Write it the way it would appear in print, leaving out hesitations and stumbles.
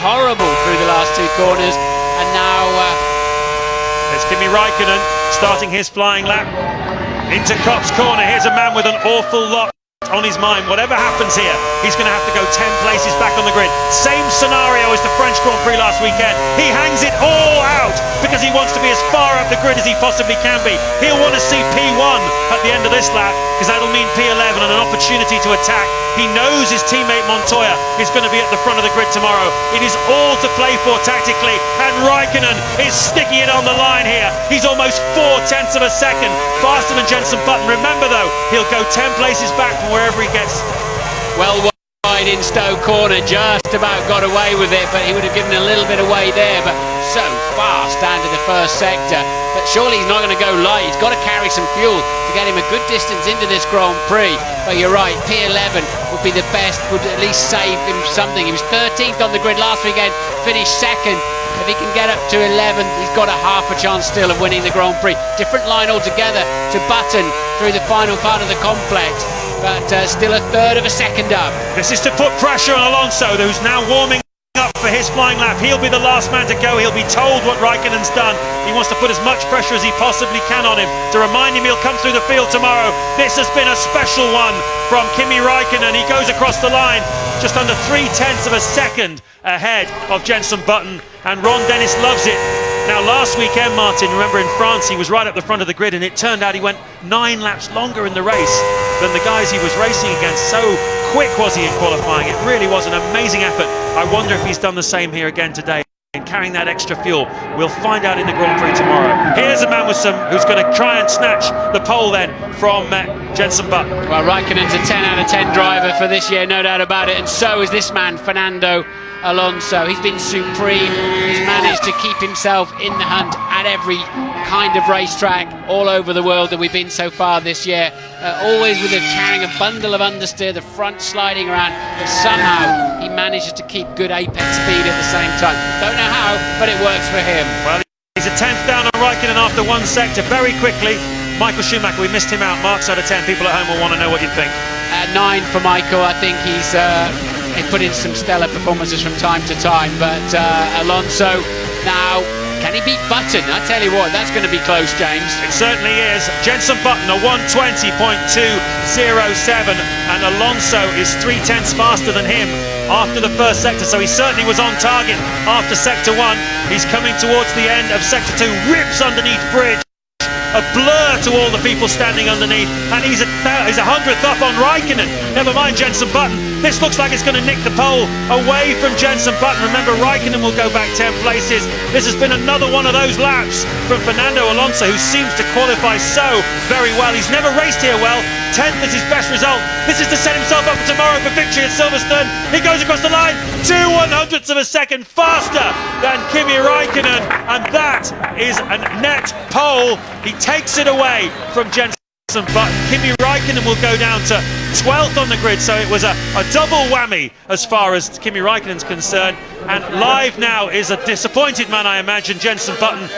horrible through the last two corners, and now there's Kimi Raikkonen starting his flying lap into Kopp's corner. Here's a man with an awful lot on his mind. Whatever happens here, he's going to have to go 10 places back on the grid. Same scenario as the French Grand Prix last weekend. He hangs it all out because he wants to be as far up the grid as he possibly can be. He'll want to see P1 at the end of this lap because that'll mean P11 and an opportunity to attack. He knows his teammate Montoya is going to be at the front of the grid tomorrow. It is all to play for tactically, and Raikkonen is sticking it on the line here. He's almost 0.4 of a second faster than Jenson Button. Remember though, he'll go 10 places back from wherever he gets. well wide in Stowe corner, just about got away with it, but he would have given a little bit away there, but so fast down to the first sector. But surely he's not going to go light. He's got to carry some fuel to get him a good distance into this Grand Prix. But you're right, P11 would be the best, would at least save him something. He was 13th on the grid last weekend, finished second. If he can get up to 11, he's got a half a chance still of winning the Grand Prix. Different line altogether to Button through the final part of the complex, but still a third of a second up. This is to put pressure on Alonso, who's now warming up for his flying lap. He'll be the last man to go. He'll be told what Raikkonen's done. He wants to put as much pressure as he possibly can on him to remind him he'll come through the field tomorrow. This has been a special one from Kimi Raikkonen. He goes across the line just under 0.3 of a second ahead of Jenson Button, and Ron Dennis loves it. Now last weekend, Martin, remember in France he was right up the front of the grid, and it turned out he went 9 laps longer in the race than the guys he was racing against. So quick was he in qualifying. It really was an amazing effort. I wonder if he's done the same here again today and carrying that extra fuel. We'll find out in the Grand Prix tomorrow. Here's a man with who's going to try and snatch the pole then from Jenson Button. Well, Raikkonen's a 10 out of 10 driver for this year, no doubt about it, and so is this man, Fernando Alonso. He's been supreme. He's managed to keep himself in the hunt at every kind of racetrack all over the world that we've been so far this year. Always with carrying a bundle of understeer, the front sliding around, but somehow he manages to keep good apex speed at the same time. Don't know how, but it works for him. Well, he's a 10th down on Raikkonen after one sector. Very quickly, Michael Schumacher, we missed him out. Marks out of 10. People at home will want to know what you think. 9 for Michael. I think he's put in some stellar performances from time to time, but Alonso now, can he beat Button? I tell you what, that's going to be close, James. It certainly is. Jenson Button a 1:20.207, and Alonso is 0.3 faster than him after the first sector, so he certainly was on target after sector 1. He's coming towards the end of sector 2, rips underneath bridge. A blur to all the people standing underneath, and he's a 100th up on Raikkonen. Never mind Jenson Button. This looks like it's going to nick the pole away from Jenson Button. Remember, Raikkonen will go back 10 places. This has been another one of those laps from Fernando Alonso, who seems to qualify so very well. He's never raced here well. 10th is his best result. This is to set himself up for tomorrow for victory at Silverstone. He goes across the line 2/100ths of a second faster than Kimi Raikkonen, and that is a net pole. He takes it away from Jenson Button. Kimi Raikkonen will go down to 12th on the grid, so it was a double whammy as far as Kimi Raikkonen's concerned. And live now is a disappointed man, I imagine, Jenson Button.